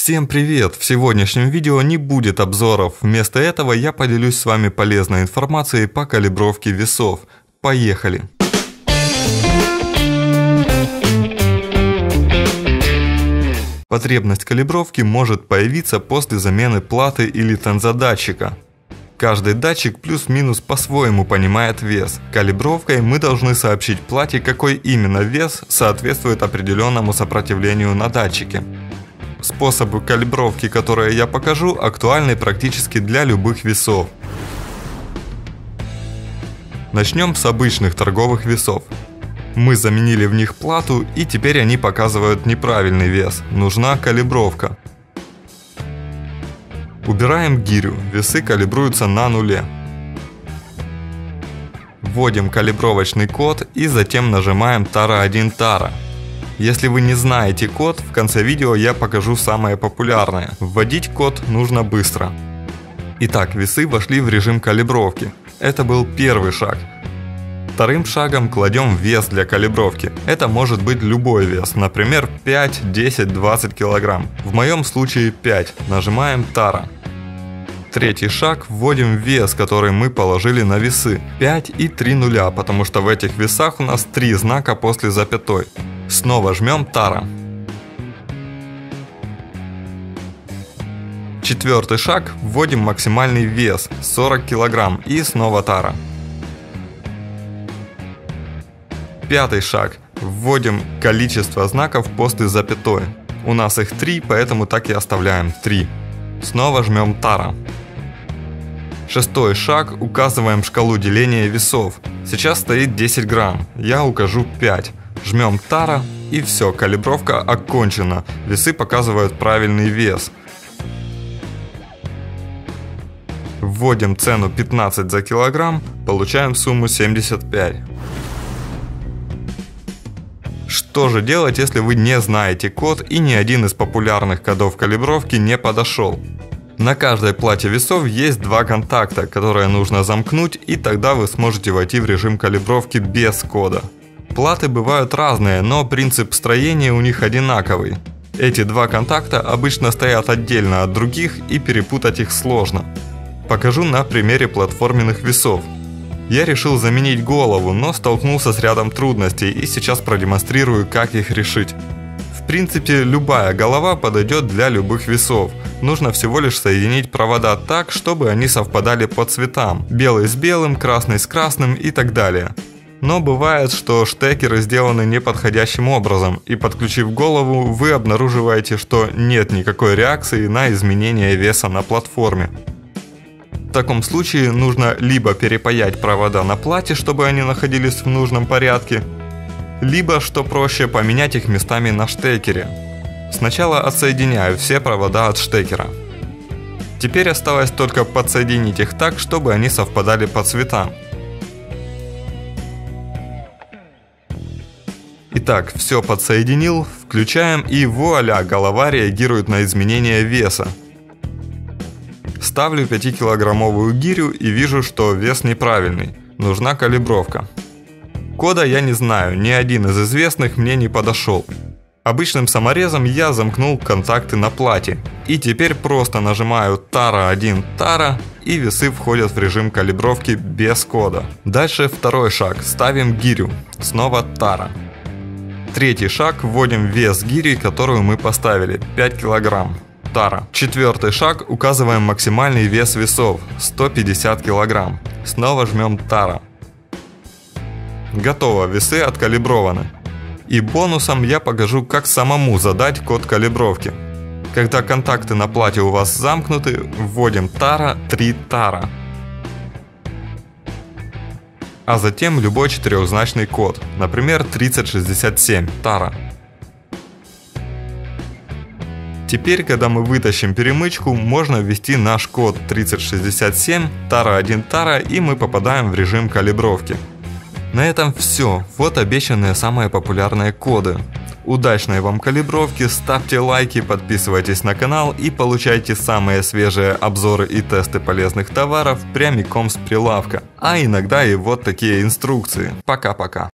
Всем привет! В сегодняшнем видео не будет обзоров, вместо этого я поделюсь с вами полезной информацией по калибровке весов. Поехали! Потребность калибровки может появиться после замены платы или тензодатчика. Каждый датчик плюс-минус по-своему понимает вес. Калибровкой мы должны сообщить плате, какой именно вес соответствует определенному сопротивлению на датчике. Способы калибровки, которые я покажу, актуальны практически для любых весов. Начнем с обычных торговых весов. Мы заменили в них плату, и теперь они показывают неправильный вес. Нужна калибровка. Убираем гирю, весы калибруются на нуле. Вводим калибровочный код и затем нажимаем Тара 1 Тара. Если вы не знаете код, в конце видео я покажу самое популярное. Вводить код нужно быстро. Итак, весы вошли в режим калибровки. Это был первый шаг. Вторым шагом кладем вес для калибровки. Это может быть любой вес, например 5, 10, 20 кг. В моем случае 5. Нажимаем Тара. Третий шаг, вводим вес, который мы положили на весы. 5 и 3 нуля, потому что в этих весах у нас 3 знака после запятой. Снова жмем Тара. Четвертый шаг, вводим максимальный вес 40 кг и снова Тара. Пятый шаг, вводим количество знаков после запятой. У нас их 3, поэтому так и оставляем 3. Снова жмем Тара. Шестой шаг, указываем шкалу деления весов. Сейчас стоит 10 грамм, я укажу 5. Жмем Тара и все, калибровка окончена. Весы показывают правильный вес. Вводим цену 15 за килограмм, получаем сумму 75. Что же делать, если вы не знаете код и ни один из популярных кодов калибровки не подошел? На каждой плате весов есть два контакта, которые нужно замкнуть, и тогда вы сможете войти в режим калибровки без кода. Платы бывают разные, но принцип строения у них одинаковый. Эти два контакта обычно стоят отдельно от других, и перепутать их сложно. Покажу на примере платформенных весов. Я решил заменить голову, но столкнулся с рядом трудностей и сейчас продемонстрирую, как их решить. В принципе, любая голова подойдет для любых весов. Нужно всего лишь соединить провода так, чтобы они совпадали по цветам. Белый с белым, красный с красным и так далее. Но бывает, что штекеры сделаны неподходящим образом, и подключив голову, вы обнаруживаете, что нет никакой реакции на изменение веса на платформе. В таком случае нужно либо перепаять провода на плате, чтобы они находились в нужном порядке, либо, что проще, поменять их местами на штекере. Сначала отсоединяю все провода от штекера. Теперь осталось только подсоединить их так, чтобы они совпадали по цветам. Итак, все подсоединил, включаем, и вуаля, голова реагирует на изменение веса. Ставлю 5-килограммовую гирю и вижу, что вес неправильный. Нужна калибровка. Кода я не знаю, ни один из известных мне не подошел. Обычным саморезом я замкнул контакты на плате. И теперь просто нажимаю Тара 1 Тара, и весы входят в режим калибровки без кода. Дальше второй шаг, ставим гирю. Снова Тара. Третий шаг, вводим вес гири, которую мы поставили, 5 килограмм. Тара. Четвертый шаг, указываем максимальный вес весов, 150 килограмм. Снова жмем Тара. Готово, весы откалиброваны. И бонусом я покажу, как самому задать код калибровки. Когда контакты на плате у вас замкнуты, вводим Тара 3 Тара. А затем любой четырехзначный код, например 3067 Тара. Теперь, когда мы вытащим перемычку, можно ввести наш код 3067 Тара 1 Тара, и мы попадаем в режим калибровки. На этом все. Вот обещанные самые популярные коды. Удачной вам калибровки, ставьте лайки, подписывайтесь на канал и получайте самые свежие обзоры и тесты полезных товаров прямиком с прилавка. А иногда и вот такие инструкции. Пока-пока.